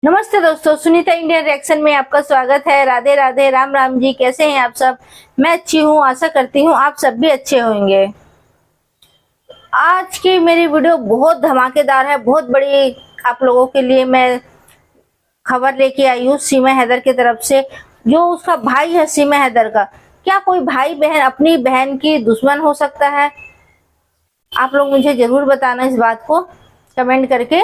नमस्ते दोस्तों, Sunita Indian reaction में आपका स्वागत है। राधे राधे, राम राम जी। कैसे हैं आप सब? मैं अच्छी हूँ, आशा करती हूँ आप सब भी अच्छे होंगे। आज की मेरी वीडियो बहुत धमाकेदार है, बहुत बड़ी आप लोगों के लिए मैं खबर लेके आई हूँ सीमा हैदर की तरफ से। जो उसका भाई है सीमा हैदर का, क्या कोई भाई बहन अपनी बहन की दुश्मन हो सकता है? आप लोग मुझे जरूर बताना इस बात को कमेंट करके।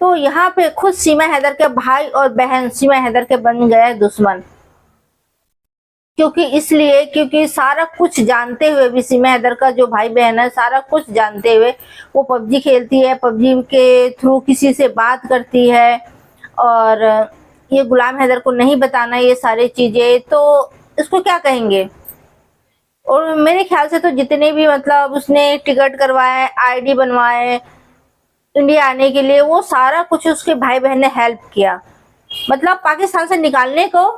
तो यहाँ पे खुद सीमा हैदर के भाई और बहन सीमा हैदर के बन गए दुश्मन। क्योंकि सारा कुछ जानते हुए भी सीमा हैदर का जो भाई बहन है, सारा कुछ जानते हुए वो पबजी खेलती है, पबजी के थ्रू किसी से बात करती है और ये गुलाम हैदर को नहीं बताना ये सारी चीजें, तो इसको क्या कहेंगे? और मेरे ख्याल से तो जितने भी मतलब उसने टिकट करवाए, आईडी बनवाए इंडिया आने के लिए, वो सारा कुछ उसके भाई बहन ने हेल्प किया। मतलब पाकिस्तान से निकालने को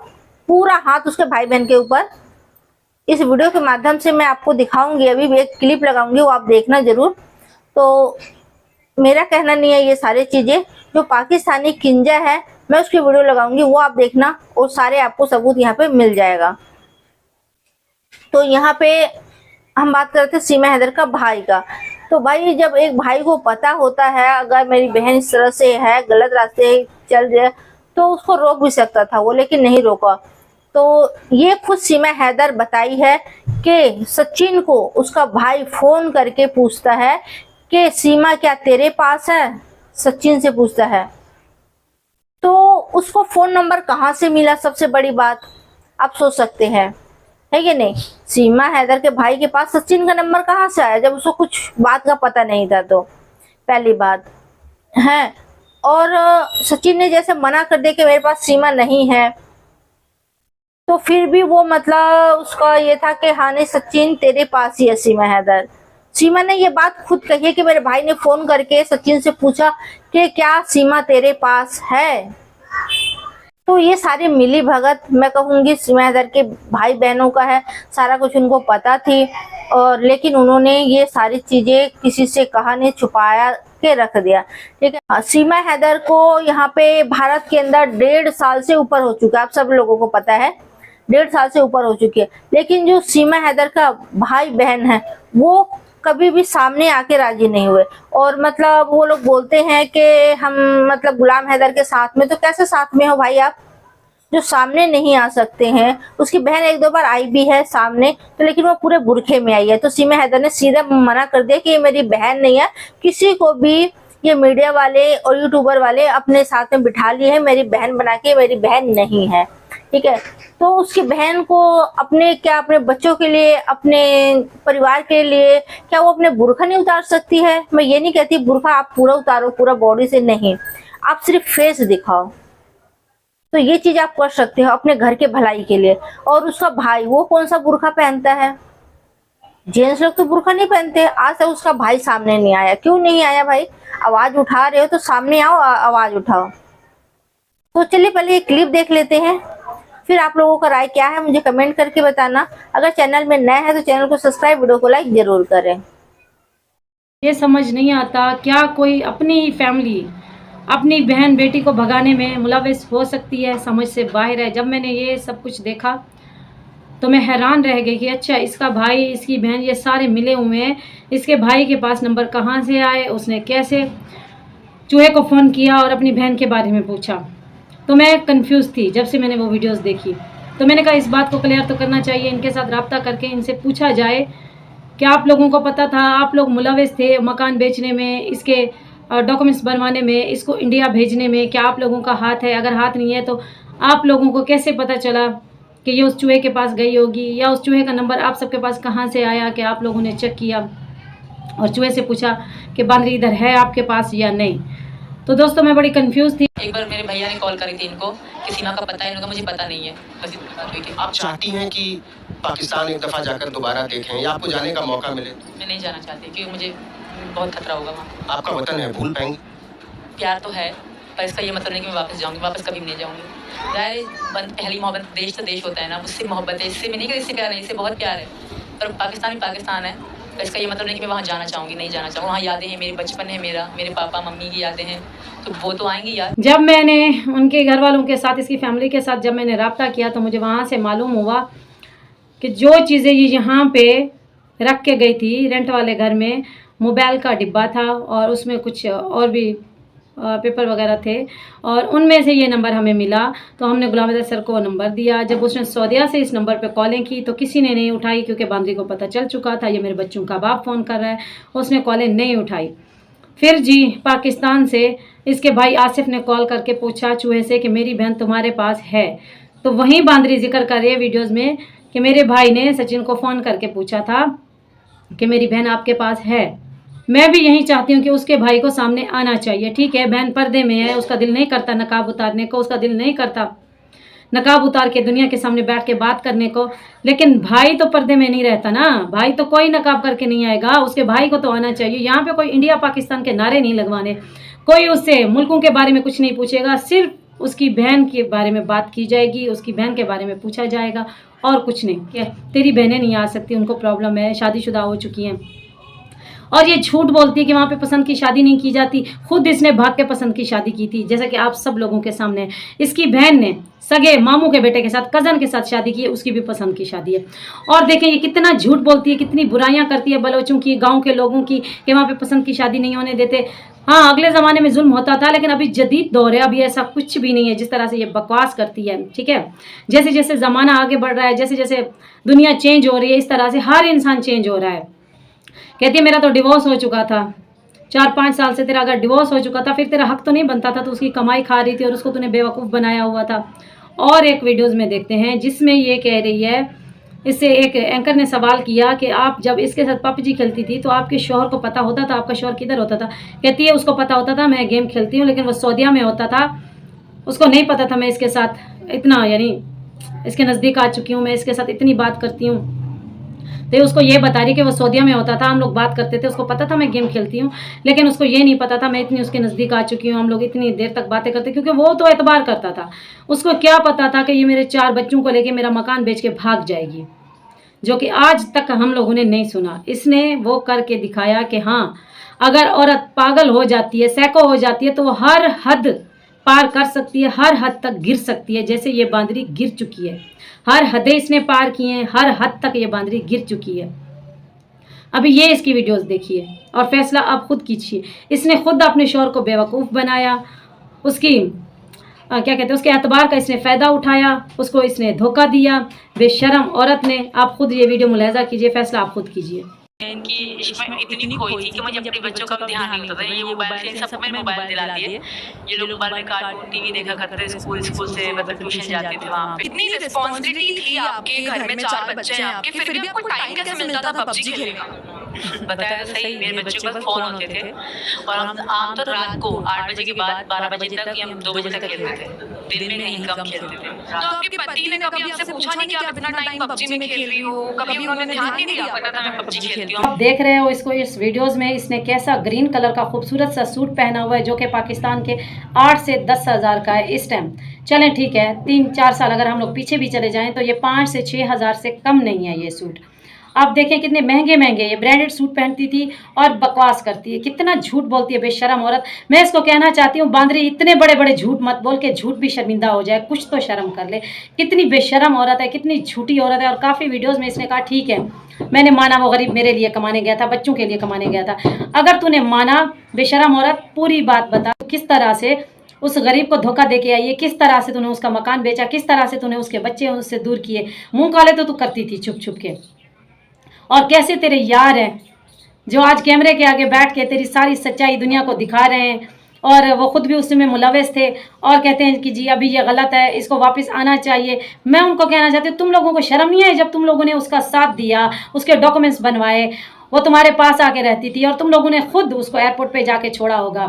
पूरा हाथ उसके भाई बहन के ऊपर। इस वीडियो के माध्यम से मैं आपको दिखाऊंगी, अभी भी एक क्लिप लगाऊंगी, वो आप देखना जरूर। तो मेरा कहना नहीं है, ये सारी चीजें जो पाकिस्तानी किंजा है मैं उसकी वीडियो लगाऊंगी, वो आप देखना और सारे आपको सबूत यहाँ पे मिल जाएगा। तो यहाँ पे हम बात करते हैं सीमा हैदर का भाई का। तो भाई, जब एक भाई को पता होता है अगर मेरी बहन इस तरह से है, गलत रास्ते चल रही है, तो उसको रोक भी सकता था वो, लेकिन नहीं रोका। तो ये खुद सीमा हैदर बताई है कि सचिन को उसका भाई फोन करके पूछता है कि सीमा क्या तेरे पास है? सचिन से पूछता है। तो उसको फोन नंबर कहाँ से मिला? सबसे बड़ी बात आप सोच सकते हैं, है कि नहीं? सीमा हैदर के भाई के पास सचिन का नंबर कहाँ से आया जब उसको कुछ बात का पता नहीं था? तो पहली बात है। और सचिन ने जैसे मना कर दिया कि मेरे पास सीमा नहीं है, तो फिर भी वो मतलब उसका ये था कि हाँ नहीं सचिन तेरे पास ही है सीमा हैदर। सीमा ने ये बात खुद कही है कि मेरे भाई ने फोन करके सचिन से पूछा कि क्या सीमा तेरे पास है। तो ये सारी मिली भगत मैं कहूंगी सीमा हैदर के भाई बहनों का है, सारा कुछ उनको पता थी और लेकिन उन्होंने ये सारी चीजें किसी से कहा नहीं, छुपाया के रख दिया। ठीक है, सीमा हैदर को यहाँ पे भारत के अंदर 1.5 साल से ऊपर हो चुका है, आप सब लोगों को पता है 1.5 साल से ऊपर हो चुकी है। लेकिन जो सीमा हैदर का भाई बहन है वो कभी भी सामने आके राजी नहीं हुए। और मतलब वो लोग बोलते हैं कि हम मतलब गुलाम हैदर के साथ में, तो कैसे साथ में हो भाई आप जो सामने नहीं आ सकते हैं? उसकी बहन 1-2 बार आई भी है सामने, तो लेकिन वो पूरे बुरखे में आई है। तो सीमा हैदर ने सीधा मना कर दिया कि ये मेरी बहन नहीं है, किसी को भी ये मीडिया वाले और यूट्यूबर वाले अपने साथ में बिठा लिए हैं मेरी बहन बना के, मेरी बहन नहीं है। ठीक है, तो उसकी बहन को अपने बच्चों के लिए, अपने परिवार के लिए क्या वो अपने बुरखा नहीं उतार सकती है? मैं ये नहीं कहती बुरखा आप पूरा उतारो, पूरा बॉडी से नहीं, आप सिर्फ फेस दिखाओ, तो ये चीज आप कर सकते हो अपने घर के भलाई के लिए। और उसका भाई वो कौन सा बुरखा पहनता है? जेंट्स लोग तो बुरखा नहीं पहनते। आज तक उसका भाई सामने नहीं आया। क्यों नहीं आया भाई? आवाज उठा रहे हो तो सामने आओ, आवाज उठाओ। तो चलिए पहले ये क्लिप देख लेते हैं, फिर आप लोगों का राय क्या है मुझे कमेंट करके बताना। अगर चैनल में नए हैं तो चैनल को सब्सक्राइब, वीडियो को लाइक जरूर करें। ये समझ नहीं आता क्या कोई अपनी फैमिली अपनी बहन बेटी को भगाने में मुलविस हो सकती है? समझ से बाहर है। जब मैंने ये सब कुछ देखा तो मैं हैरान रह गई कि अच्छा इसका भाई, इसकी बहन, ये सारे मिले हुए हैं। इसके भाई के पास नंबर कहाँ से आए? उसने कैसे चूहे को फ़ोन किया और अपनी बहन के बारे में पूछा? तो मैं कंफ्यूज थी जब से मैंने वो वीडियोस देखी। तो मैंने कहा इस बात को क्लियर तो करना चाहिए, इनके साथ रब्ता करके इनसे पूछा जाए कि आप लोगों को पता था, आप लोग मुलविस थे मकान बेचने में, इसके डॉक्यूमेंट्स बनवाने में, इसको इंडिया भेजने में, क्या आप लोगों का हाथ है? अगर हाथ नहीं है तो आप लोगों को कैसे पता चला कि ये उस चूहे के पास गई होगी, या उस चूहे का नंबर आप सबके पास कहाँ से आया कि आप लोगों ने चेक किया और चूहे से पूछा कि बांदरी इधर है आपके पास या नहीं? तो दोस्तों मैं बड़ी कंफ्यूज थी। एक बार मेरे भैया ने कॉल करी थी इनको कि सीमा का पता है, इन्होंने मुझे पता नहीं है, बस इतनी बात हुई थी। आप चाहती हैं कि पाकिस्तान एक दफ़ा जाकर दोबारा देखें या आपको जाने का मौका मिले? मैं नहीं जाना चाहती क्योंकि मुझे बहुत खतरा होगा वहाँ। आपका वतन है, भूल पाएंगे? प्यार तो है पर इसका ये मतलब नहीं कि मैं वापस जाऊँगी, वापस कभी नहीं जाऊँगी। ज़ाहिर पहली मोहब्बत देश से देश होता है ना, उससे मोहब्बत है, इससे मैं नहीं कि इससे प्यार है, इससे बहुत प्यार है। पर पाकिस्तान ही पाकिस्तान है, पर इसका ये मतलब नहीं कि मैं वहाँ जाना चाहूँगी, नहीं जाना चाहूँगी। वहाँ यादें हैं, मेरे बचपन है मेरा, मेरे पापा मम्मी की यादें हैं, तो वो तो आएंगी याद। जब मैंने उनके घर वालों के साथ, इसकी फैमिली के साथ जब मैंने रब्ता किया तो मुझे वहाँ से मालूम हुआ कि जो चीज़ें ये यहाँ पे रख के गई थी रेंट वाले घर में, मोबाइल का डिब्बा था और उसमें कुछ और भी पेपर वगैरह थे, और उनमें से ये नंबर हमें मिला। तो हमने गुलाम अहमद सर को नंबर दिया। जब उसने सऊदीया से इस नंबर पे कॉलें की तो किसी ने नहीं उठाई, क्योंकि बांद्री को पता चल चुका था ये मेरे बच्चों का बाप फ़ोन कर रहा है। उसने कॉलें नहीं उठाई। फिर जी पाकिस्तान से इसके भाई आसिफ ने कॉल करके पूछा चूहे से कि मेरी बहन तुम्हारे पास है। तो वहीं बांद्री जिक्र कर रही है वीडियोज़ में कि मेरे भाई ने सचिन को फ़ोन करके पूछा था कि मेरी बहन आपके पास है। मैं भी यही चाहती हूँ कि उसके भाई को सामने आना चाहिए। ठीक है, बहन पर्दे में है, उसका दिल नहीं करता नकाब उतारने को, उसका दिल नहीं करता नकाब उतार के दुनिया के सामने बैठ के बात करने को, लेकिन भाई तो पर्दे में नहीं रहता ना। भाई तो कोई नकाब करके नहीं आएगा, उसके भाई को तो आना चाहिए। यहाँ पे कोई इंडिया पाकिस्तान के नारे नहीं लगवाने, कोई उससे मुल्कों के बारे में कुछ नहीं पूछेगा, सिर्फ उसकी बहन के बारे में बात की जाएगी, उसकी बहन के बारे में पूछा जाएगा और कुछ नहीं। क्या तेरी बहनें नहीं आ सकती, उनको प्रॉब्लम है, शादीशुदा हो चुकी हैं। और ये झूठ बोलती है कि वहाँ पे पसंद की शादी नहीं की जाती। खुद इसने भाग के पसंद की शादी की थी, जैसा कि आप सब लोगों के सामने। इसकी बहन ने सगे मामू के बेटे के साथ, कज़न के साथ शादी की है, उसकी भी पसंद की शादी है। और देखें ये कितना झूठ बोलती है, कितनी बुराइयां करती है बलोचों की, गांव के लोगों की, कि वहाँ पे पसंद की शादी नहीं होने देते। हाँ, अगले ज़माने में जुल्म होता था, लेकिन अभी जदीद दौर है, अभी ऐसा कुछ भी नहीं है जिस तरह से ये बकवास करती है। ठीक है, जैसे जैसे ज़माना आगे बढ़ रहा है, जैसे जैसे दुनिया चेंज हो रही है, इस तरह से हर इंसान चेंज हो रहा है। कहती है मेरा तो डिवोर्स हो चुका था, 4-5 साल से तेरा अगर डिवोर्स हो चुका था फिर तेरा हक तो नहीं बनता था, तो उसकी कमाई खा रही थी और उसको तूने बेवकूफ़ बनाया हुआ था। और एक वीडियोज़ में देखते हैं जिसमें ये कह रही है, इससे एक एंकर ने सवाल किया कि आप जब इसके साथ पबजी खेलती थी तो आपके शौहर को पता होता था, आपका शौहर किधर होता था? कहती है उसको पता होता था मैं गेम खेलती हूँ, लेकिन वो सऊदीया में होता था, उसको नहीं पता था मैं इसके साथ इतना, यानी इसके नज़दीक आ चुकी हूँ, मैं इसके साथ इतनी बात करती हूँ। तो उसको ये बता रही कि वो सऊदीया में होता था, हम लोग बात करते थे, उसको पता था मैं गेम खेलती हूँ, लेकिन उसको ये नहीं पता था मैं इतनी उसके नज़दीक आ चुकी हूँ, हम लोग इतनी देर तक बातें करते, क्योंकि वो तो एतबार करता था। उसको क्या पता था कि ये मेरे 4 बच्चों को लेके मेरा मकान बेच के भाग जाएगी, जो कि आज तक हम लोगों ने नहीं सुना। इसने वो करके दिखाया कि हाँ, अगर औरत पागल हो जाती है, सैको हो जाती है, तो वो हर हद पार कर सकती है, हर हद तक गिर सकती है, जैसे ये बांदरी गिर चुकी है। हर हदें इसने पार की हैं, हर हद तक ये बांदरी गिर चुकी है। अभी ये इसकी वीडियोस देखिए और फैसला आप खुद कीजिए। इसने खुद अपने शौहर को बेवकूफ़ बनाया, उसकी क्या कहते हैं, उसके एतबार का इसने फ़ायदा उठाया, उसको इसने धोखा दिया, बेशरम औरत ने। आप खुद ये वीडियो मुलाहिजा कीजिए, फैसला आप खुद कीजिए। इनकी इश्क में इतनी खोई थी कि मुझे अपने बच्चों का भी ध्यान नहीं होता था। ये मोबाइल से सबको मैंने मोबाइल दिला दिए, ये लोग मोबाइल में कार्टून टीवी देखा करते, स्कूल से मतलब ट्यूशन जाते थे वहाँ पे। इतनी रिस्पॉन्सिबिलिटी थी, आपके घर में 4 बच्चे हैं आपके, फिर भी आपको टाइम कैसे मिलता था पबजी खेलने का? बताया तो सही, मेरे बच्चों के पास फ़ोन होते थे और हम आमतौर रात को 8 बजे के बाद 12 बजे तक या 2 बजे तक खेलते थे, दिन में कहीं कम खेलते थे। तो आपके पति ने कभी आपसे पूछा नहीं कि आप इतना टाइम पबजी में खेल रही हो? कभी उन्होंने ध्यान नहीं दिया? पता था मैं पबजी खेलती हूँ। आप देख रहे हो इसको इस वीडियोस में, इसने कैसा ग्रीन कलर का खूबसूरत सा सूट पहना हुआ है, जो कि पाकिस्तान के 8 से 10 हज़ार का है इस टाइम। चलें ठीक है, 3-4 साल अगर हम लोग पीछे भी चले जाएं तो ये 5 से 6 हज़ार से कम नहीं है ये सूट। आप देखें कितने महंगे महंगे ये ब्रांडेड सूट पहनती थी और बकवास करती है, कितना झूठ बोलती है बेशरम औरत। मैं इसको कहना चाहती हूँ बांदरी, इतने बड़े बड़े झूठ मत बोल के, झूठ भी शर्मिंदा हो जाए, कुछ तो शर्म कर ले। कितनी बेशरम औरत है, कितनी झूठी औरत है। और काफ़ी वीडियोज़ में इसने कहा ठीक है मैंने माना वो गरीब मेरे लिए कमाने गया था, बच्चों के लिए कमाने गया था। अगर तूने माना बेशरम औरत, पूरी बात बता, किस तरह से उस गरीब को धोखा दे के आई है, किस तरह से तूने उसका मकान बेचा, किस तरह से तूने उसके बच्चे उससे दूर किए। मुँह काले तो तू करती थी छुप छुप के। और कैसे तेरे यार हैं जो आज कैमरे के आगे बैठ के तेरी सारी सच्चाई दुनिया को दिखा रहे हैं, और वो खुद भी उसमें मुलविस थे और कहते हैं कि जी अभी ये गलत है, इसको वापस आना चाहिए। मैं उनको कहना चाहती हूँ तुम लोगों को शर्म नहीं है? जब तुम लोगों ने उसका साथ दिया, उसके डॉक्यूमेंट्स बनवाए, वो तुम्हारे पास आके रहती थी और तुम लोगों ने खुद उसको एयरपोर्ट पे जाके छोड़ा होगा,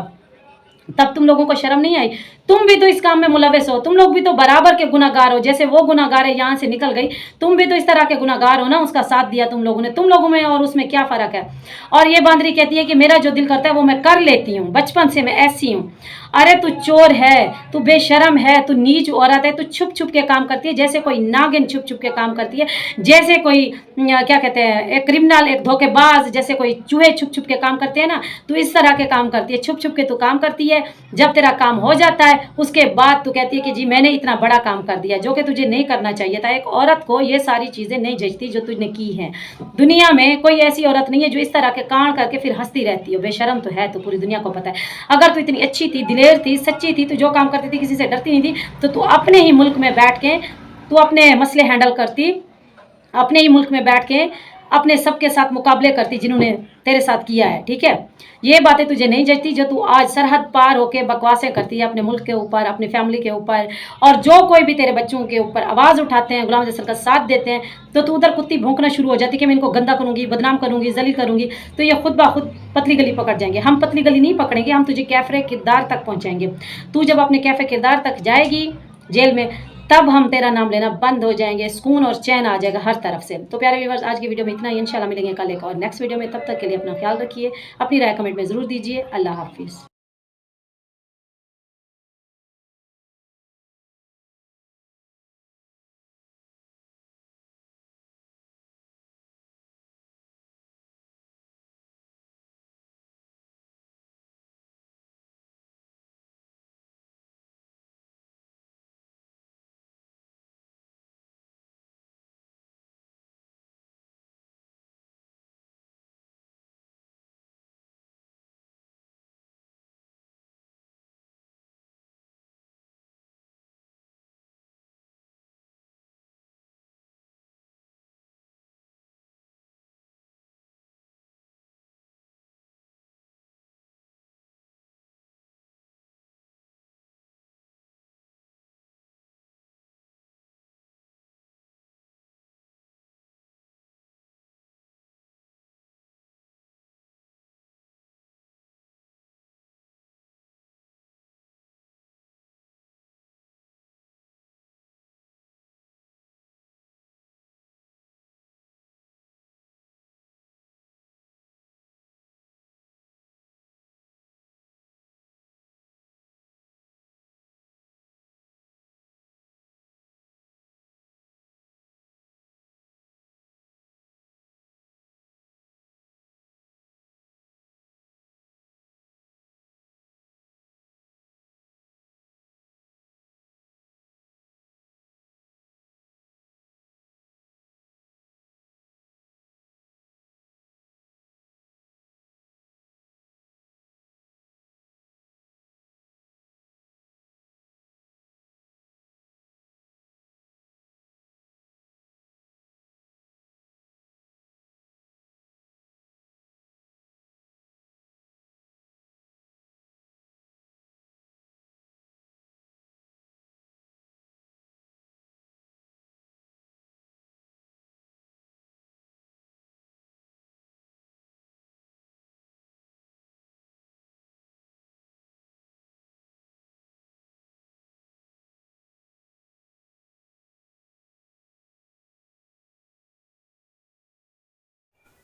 तब तुम लोगों को शर्म नहीं आई? तुम भी तो इस काम में मुलविस हो, तुम लोग भी तो बराबर के गुनाहगार हो। जैसे वो गुनाहगार है, यहाँ से निकल गई, तुम भी तो इस तरह के गुनाहगार हो ना, उसका साथ दिया तुम लोगों ने। तुम लोगों में और उसमें क्या फर्क है? और ये बांदरी कहती है कि मेरा जो दिल करता है वो मैं कर लेती हूँ, बचपन से मैं ऐसी हूँ। अरे तू चोर है, तू बेशरम है, तू नीच औरत है, तू छुप छुप के काम करती है, जैसे कोई नागिन छुप छुप के काम करती है, जैसे कोई क्या कहते हैं, एक क्रिमिनल, एक धोखेबाज, जैसे कोई चूहे छुप छुप के काम करते हैं ना, तू इस तरह के काम करती है, छुप छुप के तू काम करती है। जब तेरा काम हो जाता है उसके बाद तू कहती है कि जी मैंने इतना बड़ा काम कर दिया, जो कि तुझे नहीं करना चाहिए था। एक औरत को ये सारी चीज़ें नहीं जचती जो तुझने की हैं। दुनिया में कोई ऐसी औरत नहीं है जो इस तरह के कांड करके फिर हंसती रहती हो। बेशरम तो है, तो पूरी दुनिया को पता है। अगर तू इतनी अच्छी थी, दिलेर थी, सच्ची थी, तो जो काम करती थी किसी से डरती नहीं थी, तो तू अपने ही मुल्क में बैठ के तू अपने मसले हैंडल करती, अपने ही मुल्क में बैठ के अपने सबके साथ मुकाबले करती जिन्होंने तेरे साथ किया है। ठीक है, ये बातें तुझे नहीं जचती जो तू आज सरहद पार होके बकवासें करती है अपने मुल्क के ऊपर, अपनी फैमिली के ऊपर। और जो कोई भी तेरे बच्चों के ऊपर आवाज़ उठाते हैं, गुलाम अहमद अफजल का साथ देते हैं, तो तू उधर कुत्ती भौंकना शुरू हो जाती कि मैं इनको गंदा करूंगी, बदनाम करूंगी, जलील करूंगी। तो ये खुद ब खुद पतली गली पकड़ जाएंगे। हम पतली गली नहीं पकड़ेंगे, हम तुझे कैफे किरदार तक पहुँचाएंगे। तू जब अपने कैफे किरदार तक जाएगी जेल में, तब हम तेरा नाम लेना बंद हो जाएंगे, सुकून और चैन आ जाएगा हर तरफ से। तो प्यारे व्यूअर्स, आज की वीडियो में इतना ही। इंशाल्लाह मिलेंगे कल एक और नेक्स्ट वीडियो में। तब तक के लिए अपना ख्याल रखिए, अपनी राय कमेंट में ज़रूर दीजिए। अल्लाह हाफिज़।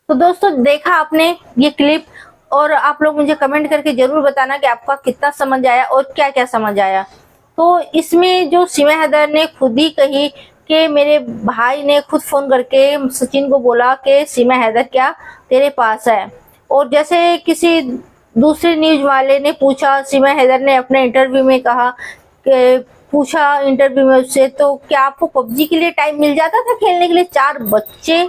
तो दोस्तों, देखा आपने ये क्लिप, और आप लोग मुझे कमेंट करके जरूर बताना कि आपका कितना समझ आया और क्या क्या समझ आया। तो इसमें जो सीमा हैदर ने खुद ही कही कि मेरे भाई ने खुद फोन करके सचिन को बोला कि सीमा हैदर क्या तेरे पास है। और जैसे किसी दूसरे न्यूज वाले ने पूछा, सीमा हैदर ने अपने इंटरव्यू में कहा कि पूछा इंटरव्यू में उससे, तो क्या आपको पबजी के लिए टाइम मिल जाता था खेलने के लिए? 4 बच्चे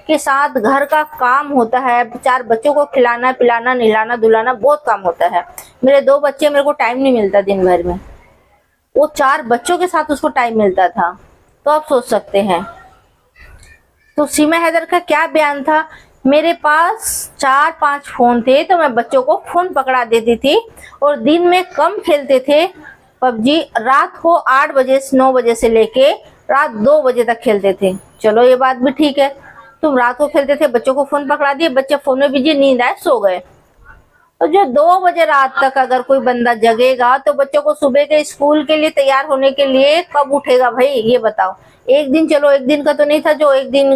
के साथ घर का काम होता है, 4 बच्चों को खिलाना पिलाना नहलाना धुलाना बहुत काम होता है। मेरे 2 बच्चे, मेरे को टाइम नहीं मिलता दिन भर में, वो 4 बच्चों के साथ उसको टाइम मिलता था। तो आप सोच सकते हैं। तो सीमा हैदर का क्या बयान था, मेरे पास 4-5 फोन थे तो मैं बच्चों को फोन पकड़ा देती थी और दिन में कम खेलते थे पबजी, रात को 8 बजे से 9 बजे से लेके रात 2 बजे तक खेलते थे। चलो ये बात भी ठीक है, तुम रात को खेलते थे, बच्चों को फोन पकड़ा दिए, बच्चे फोन में बिजी, नींद आए, सो गए। तो जो 2 बजे रात तक अगर कोई बंदा जगेगा तो बच्चों को सुबह के स्कूल के लिए तैयार होने के लिए कब उठेगा भाई, ये बताओ। एक दिन, चलो एक दिन का तो नहीं था जो एक दिन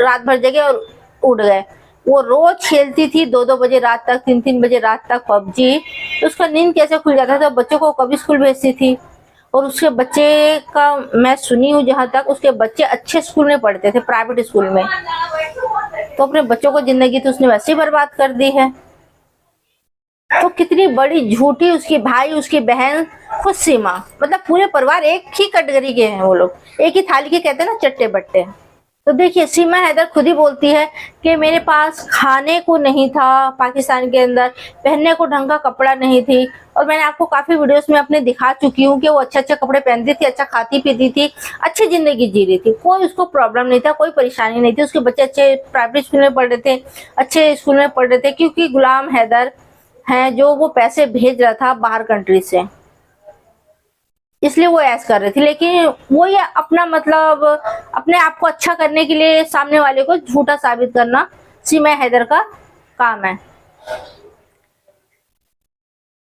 रात भर जगे और उठ गए। वो रोज खेलती थी 2-2 बजे रात तक, 3-3 बजे रात तक पबजी, तो उसका नींद कैसे खुल जाता था? बच्चों को कभी स्कूल भेजती थी? और उसके बच्चे का मैं सुनी हूँ जहां तक, उसके बच्चे अच्छे स्कूल में पढ़ते थे, प्राइवेट स्कूल में। तो अपने बच्चों को जिंदगी तो उसने वैसे ही बर्बाद कर दी है। तो कितनी बड़ी झूठी उसकी भाई, उसकी बहन, खुद सीमा, मतलब पूरे परिवार एक ही कैटेगरी के हैं वो लोग, एक ही थाली के, कहते हैं ना, चट्टे बट्टे। तो देखिए सीमा हैदर खुद ही बोलती है कि मेरे पास खाने को नहीं था पाकिस्तान के अंदर, पहनने को ढंग का कपड़ा नहीं थी। और मैंने आपको काफी वीडियोस में अपने दिखा चुकी हूँ कि वो अच्छे अच्छे कपड़े पहनती थी, अच्छा खाती पीती थी, अच्छी जिंदगी जी रही थी, कोई उसको प्रॉब्लम नहीं था, कोई परेशानी नहीं थी। उसके बच्चे अच्छे प्राइवेट स्कूल में पढ़ रहे थे, अच्छे स्कूल में पढ़ रहे थे, क्योंकि गुलाम हैदर है जो वो पैसे भेज रहा था बाहर कंट्री से, इसलिए वो ऐसा कर रही थी। लेकिन वो ये अपना मतलब अपने आप को अच्छा करने के लिए सामने वाले को झूठा साबित करना सीमा हैदर का काम है,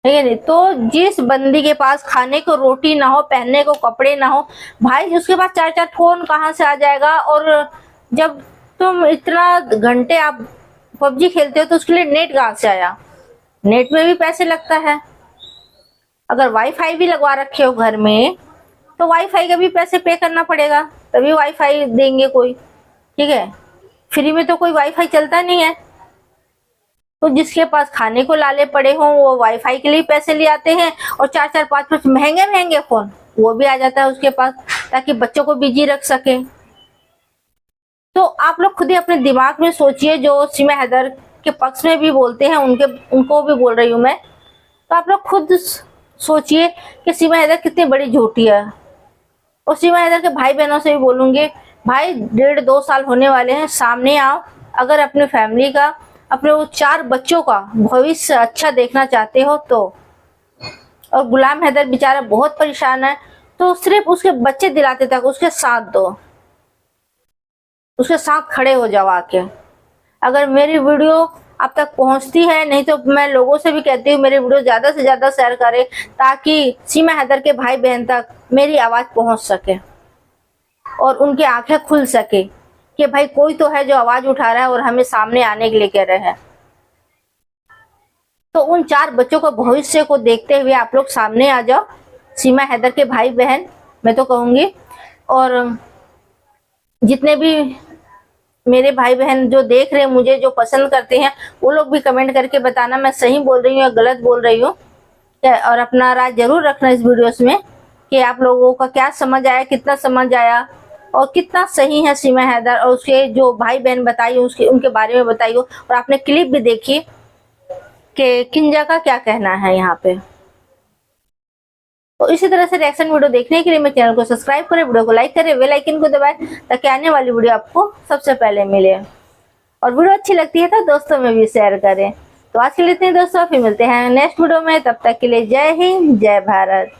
ठीक है नहीं? तो जिस बंदी के पास खाने को रोटी ना हो, पहनने को कपड़े ना हो, भाई उसके पास 4-4 फोन कहाँ से आ जाएगा? और जब तुम इतना घंटे आप पबजी खेलते हो तो उसके लिए नेट कहाँ से आया? नेट में भी पैसे लगता है। अगर वाईफाई भी लगवा रखे हो घर में तो वाईफाई का भी पैसे पे करना पड़ेगा, तभी वाईफाई देंगे कोई, ठीक है? फ्री में तो कोई वाईफाई चलता नहीं है। तो जिसके पास खाने को लाले पड़े हों वो वाईफाई के लिए पैसे ले आते हैं, और 4-4 5-5 महंगे महंगे फोन वो भी आ जाता है उसके पास, ताकि बच्चों को बिजी रख सके। तो आप लोग खुद ही अपने दिमाग में सोचिए, जो सीमा हैदर के पक्ष में भी बोलते हैं उनको भी बोल रही हूँ मैं। तो आप लोग खुद सोचिए कि सीमा हैदर कितनी बड़ी झूठी है। और सीमा हैदर के भाई बहनों से भी बोलूंगी, भाई 1.5-2 साल होने वाले हैं, सामने आओ। अगर अपने फैमिली का, अपने वो 4 बच्चों का भविष्य अच्छा देखना चाहते हो तो। और गुलाम हैदर बेचारा बहुत परेशान है, तो सिर्फ उसके बच्चे दिलाते तक उसके साथ दो, उसके साथ खड़े हो जाओ आके। अगर मेरी वीडियो आप तक पहुंचती है, नहीं तो मैं लोगों से भी कहती हूँ मेरी वीडियो ज्यादा से ज्यादा शेयर करें, ताकि सीमा हैदर के भाई बहन तक मेरी आवाज पहुंच सके और उनकी आंखें खुल सके कि भाई कोई तो है जो आवाज उठा रहा है और हमें सामने आने के लिए कह रहे हैं। तो उन 4 बच्चों को भविष्य को देखते हुए आप लोग सामने आ जाओ, सीमा हैदर के भाई बहन, मैं तो कहूंगी। और जितने भी मेरे भाई बहन जो देख रहे हैं मुझे, जो पसंद करते हैं, वो लोग भी कमेंट करके बताना मैं सही बोल रही हूँ या गलत बोल रही हूँ। और अपना राय जरूर रखना इस वीडियोस में कि आप लोगों का क्या समझ आया, कितना समझ आया और कितना सही है सीमा हैदर। और उसके जो भाई बहन बताइए उसके उनके बारे में बताइए, और आपने क्लिप भी देखी कि किंजा का क्या कहना है यहाँ पे। तो इसी तरह से रिएक्शन वीडियो देखने के लिए मेरे चैनल को सब्सक्राइब करें, वीडियो को लाइक करें, बेल आइकन को दबाएं ताकि आने वाली वीडियो आपको सबसे पहले मिले। और वीडियो अच्छी लगती है तो दोस्तों में भी शेयर करें। तो आज के लिए इतने दोस्तों, फिर मिलते हैं नेक्स्ट वीडियो में, तब तक के लिए जय हिंद, जय भारत।